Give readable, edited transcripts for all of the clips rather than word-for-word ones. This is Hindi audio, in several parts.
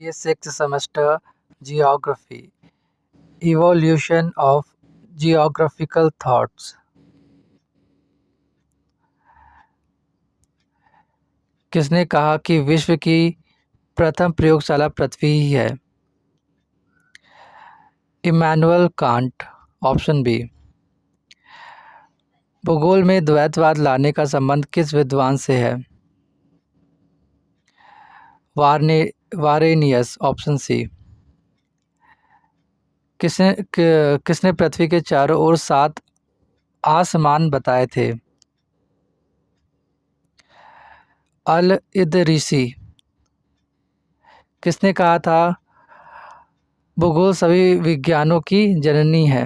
ये sixth semester geography evolution of geographical thoughts. किसने कहा कि विश्व की प्रथम प्रयोगशाला पृथ्वी ही है? Immanuel Kant. Option B. भूगोल में द्वैतवाद लाने का संबंध किस विद्वान से है? वारने वारेनियस। Option C. किसने पृथ्वी के चारों ओर 7 आसमान बताए थे? अल इदरीसी। किसने कहा था भूगोल सभी विज्ञानों की जननी है?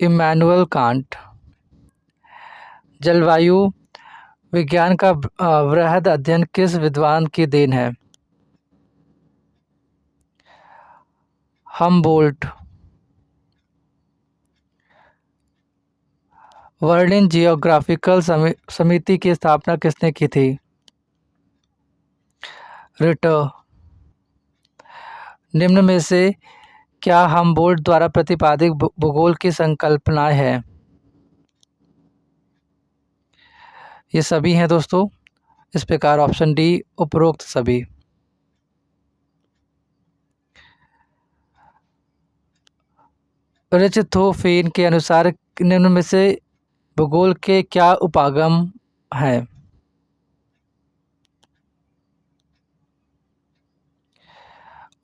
Immanuel can't. जलवायु विज्ञान का वृहद अध्ययन किस विद्वान की देन है? हमबोल्ट। वर्लिन जियोग्राफिकल समिति की स्थापना किसने की थी? रिटर। निम्न में से क्या हमबोल्ट द्वारा प्रतिपादित भूगोल की संकल्पनाएं हैं? ये सभी हैं दोस्तों। इस प्रकार ऑप्शन डी उपरोक्त सभी। रिचथोफेन के अनुसार निम्न में से भूगोल के क्या उपागम हैं?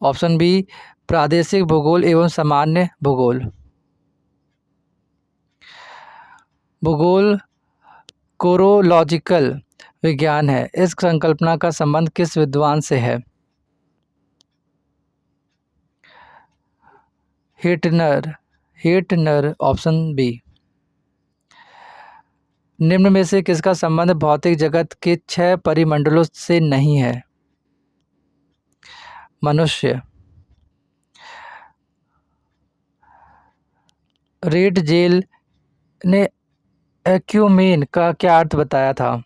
ऑप्शन बी प्रादेशिक भूगोल एवं सामान्य भूगोल। भूगोल कोरोलॉजिकल विज्ञान है। इस संकल्पना का संबंध किस विद्वान से है? हिटनर। Option B. निम्न में से किसका संबंध भौतिक जगत के 6 परिमंडलों से नहीं है? मनुष्य। रेड जेल ने एक्यूमेन का क्या अर्थ बताया था?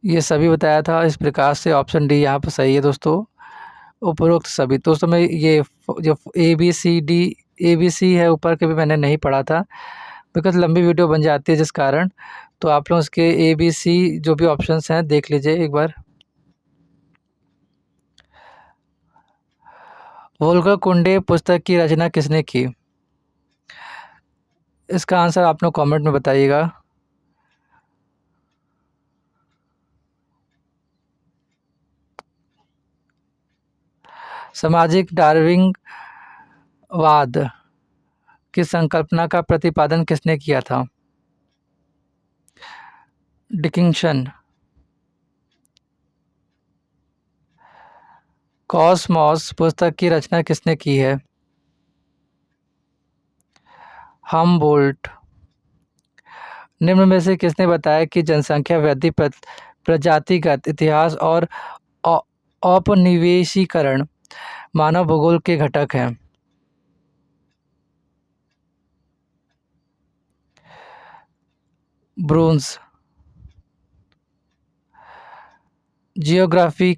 ये सभी बताया था। इस प्रकार से ऑप्शन डी यहाँ पर सही है दोस्तों। उपरोक्त सभी दोस्तों में ये जो ए बी सी है ऊपर के भी मैंने नहीं पढ़ा था, बिकॉज लंबी वीडियो बन जाती है जिस कारण। तो आप लोग इसके ए बी सी जो भी ऑप्शंस हैं देख लीजिए एक बार। वोल्गा कुंडे पुस्तक की रचना किसने की? इसका आंसर आप लोग कॉमेंट में बताइएगा। सामाजिक डार्विंगवाद की संकल्पना का प्रतिपादन किसने किया था? डिकिंसन। कॉसमॉस पुस्तक की रचना किसने की है? हमबोल्ट। निम्न में से किसने बताया कि जनसंख्या वृद्धि प्रजातिगत इतिहास और औपनिवेशीकरण मानव भूगोल के घटक हैं? ब्रून्स। जियोग्राफी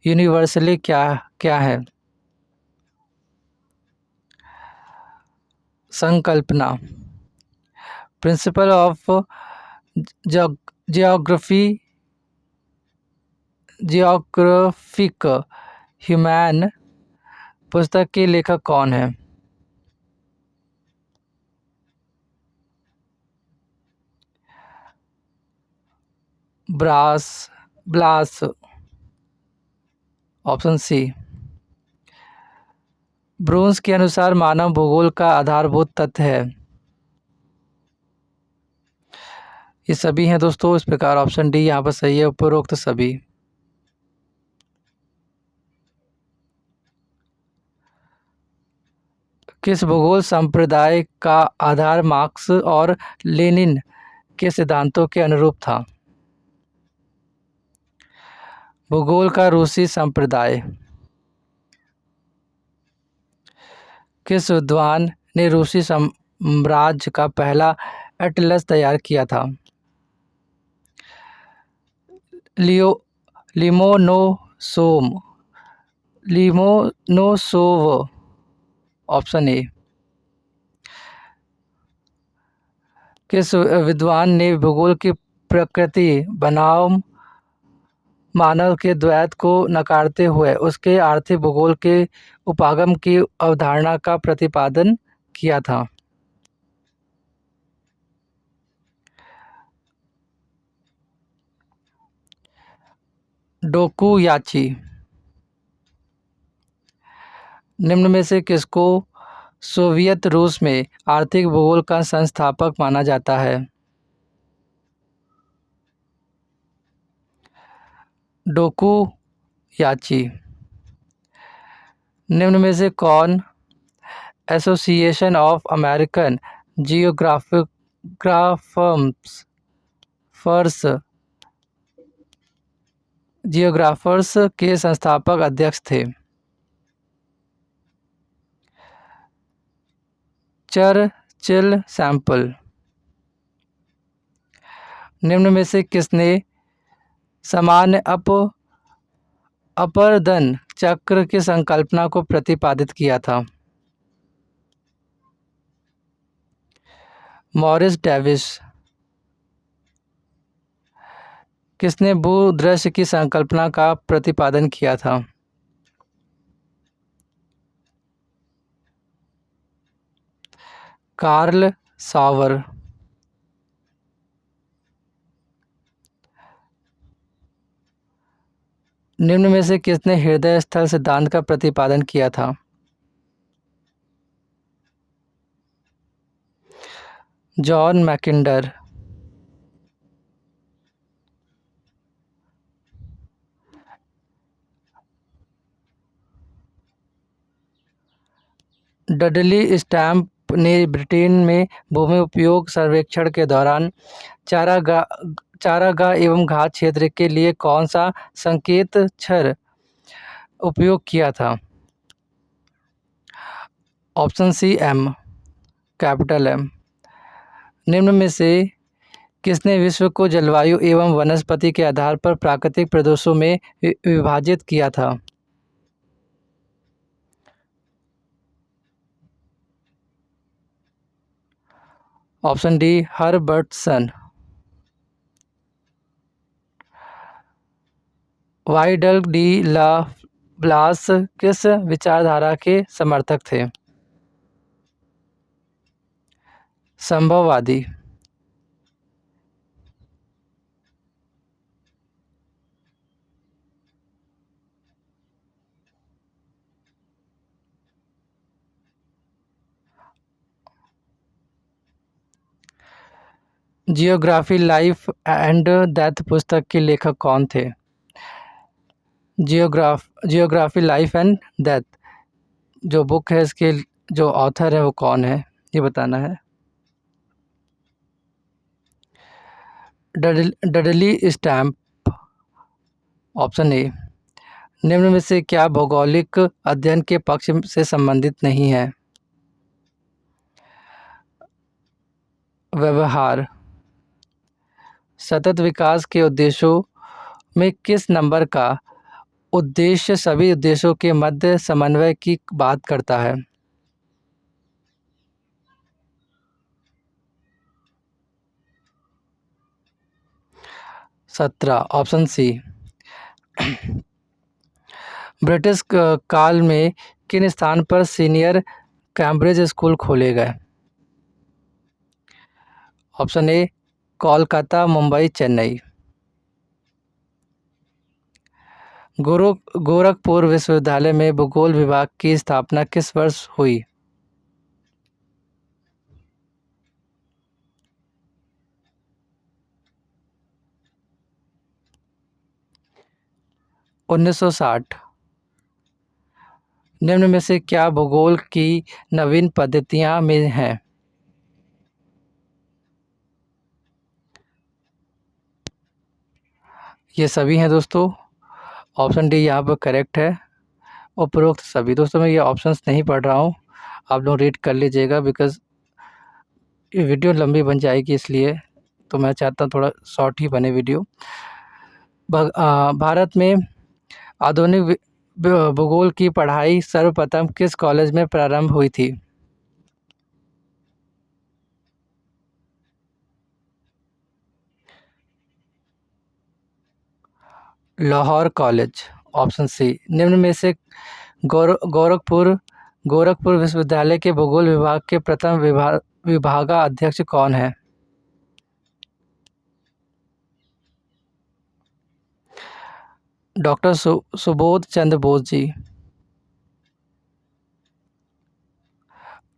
यूनिवर्सली क्या क्या है? संकल्पना। Principle of geography geographic human पुस्तक के लेखक कौन है? ब्लास। Option C. ब्रून्स के अनुसार मानव भूगोल का आधारभूत तथ्य है। ये सभी हैं दोस्तों। इस प्रकार ऑप्शन डी यहाँ पर सही है, उपरोक्त सभी। किस भूगोल संप्रदाय का आधार मार्क्स और लेनिन के सिद्धांतों के अनुरूप था? भूगोल का रूसी संप्रदाय। किस विद्वान ने रूसी राज्य का पहला एटलस तैयार किया था? लियो लिमोनोसोम लिमोनोसोव, ऑप्शन ए। किस विद्वान ने भूगोल की प्रकृति बनाम मानव के द्वैत को नकारते हुए उसके आर्थिक भूगोल के उपागम की अवधारणा का प्रतिपादन किया था? डोकुयाची। निम्न में से किसको सोवियत रूस में आर्थिक भूगोल का संस्थापक माना जाता है? डोकुयाची। निम्न में से कौन एसोसिएशन ऑफ अमेरिकन जियोग्राफर्स के संस्थापक अध्यक्ष थे? Churchill sample. निम्न में से किसने सामान्य अपरदन चक्र की संकल्पना को प्रतिपादित किया था? Morris Davis. किसने भूदृश्य की संकल्पना का प्रतिपादन किया था? कार्ल सावर। निम्न में से किसने हृदय स्थल सिद्धांत का प्रतिपादन किया था? John Mackinder. डडली स्टैम्प ने ब्रिटेन में भूमि उपयोग सर्वेक्षण के दौरान चारागाह एवं घास क्षेत्र के लिए कौन सा संकेत छर उपयोग किया था? Option C M, capital M. निम्न में से किसने विश्व को जलवायु एवं वनस्पति के आधार पर प्राकृतिक प्रदेशों में विभाजित किया था? Option D, Herbertson. Vidal de la Blache किस विचारधारा के समर्थक थे? संभववादी। जियोग्राफी लाइफ एंड डेथ पुस्तक के लेखक कौन थे? जियोग्राफी लाइफ एंड डेथ जो बुक है, इसके जो ऑथर है वो कौन है, ये बताना है। Dudley stamp, option A. निम्न में से क्या भौगोलिक अध्ययन के पक्ष से संबंधित नहीं है? व्यवहार। सतत विकास के उद्देश्यों में किस नंबर का उद्देश्य सभी उद्देश्यों के मध्य समन्वय की बात करता है? 17, ऑप्शन सी। ब्रिटिश काल में किन स्थान पर सीनियर कैम्ब्रिज स्कूल खोले गए? Option A, Kolkata, Mumbai, Chennai. गोरखपुर विश्वविद्यालय में भूगोल विभाग की स्थापना किस वर्ष हुई? (1960) निम्न में से क्या भूगोल की नवीन पद्धतियां में हैं? ये सभी हैं दोस्तों। ऑप्शन डी यहाँ पर करेक्ट है, उपरोक्त सभी। दोस्तों मैं ये ऑप्शंस नहीं पढ़ रहा हूँ, आप लोग रीड कर लीजिएगा बिकॉज़ ये वीडियो लंबी बन जाएगी, इसलिए तो मैं चाहता हूँ थोड़ा शॉर्ट ही बने वीडियो। भारत में आधुनिक भूगोल की पढ़ाई सर्वप्रथम किस कॉलेज में प्रारंभ हुई थी? लाहौर कॉलेज। Option C. निम्न में से गोरखपुर विश्वविद्यालय के भूगोल विभाग के प्रथम विभागाध्यक्ष कौन है? डॉक्टर सुबोध चंद्र बोस जी।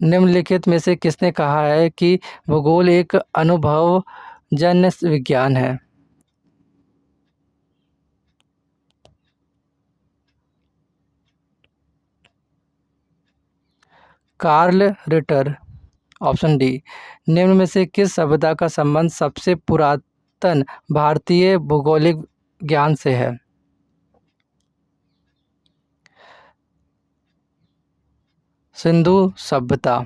निम्नलिखित में से किसने कहा है कि भूगोल एक अनुभवजन्य विज्ञान है? Carl Ritter. Option D. निम्न में से किस सभ्यता का संबंध सबसे पुरातन भारतीय भौगोलिक ज्ञान से है? सिंधु सभ्यता।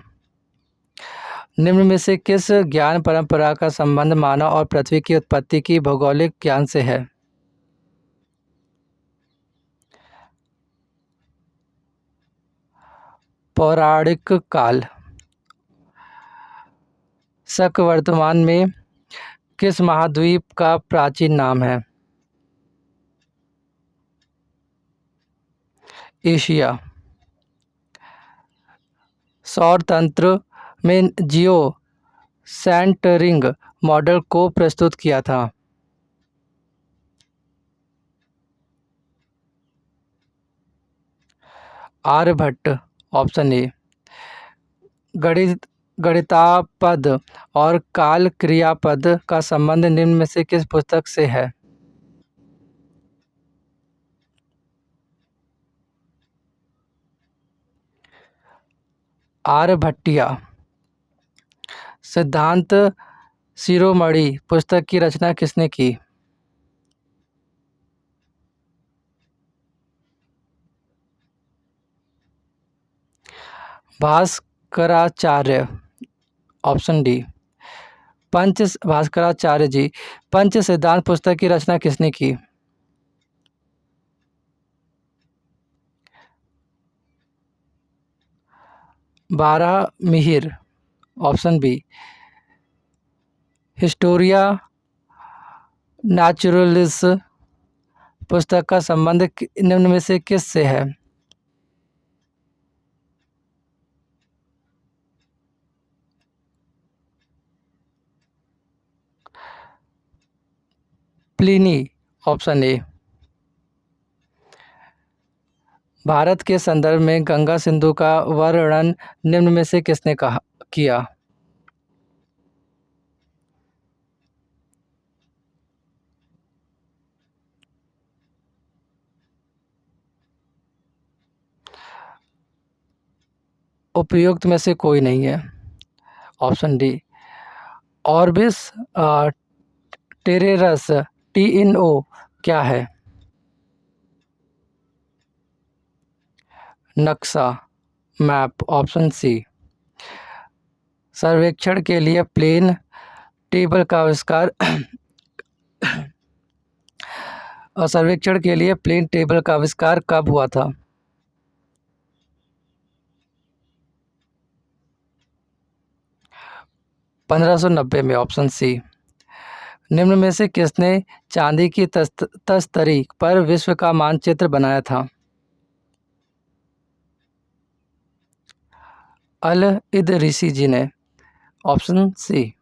निम्न में से किस ज्ञान परंपरा का संबंध मानव और पृथ्वी की उत्पत्ति की भौगोलिक ज्ञान से है? पौराणिक काल। शक वर्तमान में किस महाद्वीप का प्राचीन नाम है? एशिया। सौर तंत्र में जियो सेंटरिंग मॉडल को प्रस्तुत किया था? आर्यभट्ट। Option A. गणित गणितापद और काल क्रियापद का संबंध निम्न में से किस पुस्तक से है? आर्यभट्टिया। सिद्धांत शिरोमणि पुस्तक की रचना किसने की? भास्कराचार्य। Option D. पंच भास्कराचार्य जी। पंच सिद्धांत पुस्तक की रचना किसने की? Varah Mihir. Option B. Historia Naturalis पुस्तक का संबंध निम्न में से किस से है? प्लिनी। Option A. भारत के संदर्भ में गंगा सिंधु का वर्णन निम्न में से किसने किया? उपयुक्त में से कोई नहीं है। Option D. ऑर्बिस टेरेरस TNO क्या है? नक्शा मैप। Option C. सर्वेक्षण के लिए प्लेन टेबल का आविष्कार सर्वेक्षण के लिए प्लेन टेबल का आविष्कार कब हुआ था? (1590) में। Option C. निम्न में से किसने चांदी की तस्तरी पर विश्व का मानचित्र बनाया था? अल इदरिसी जी ने। ऑप्शन सी।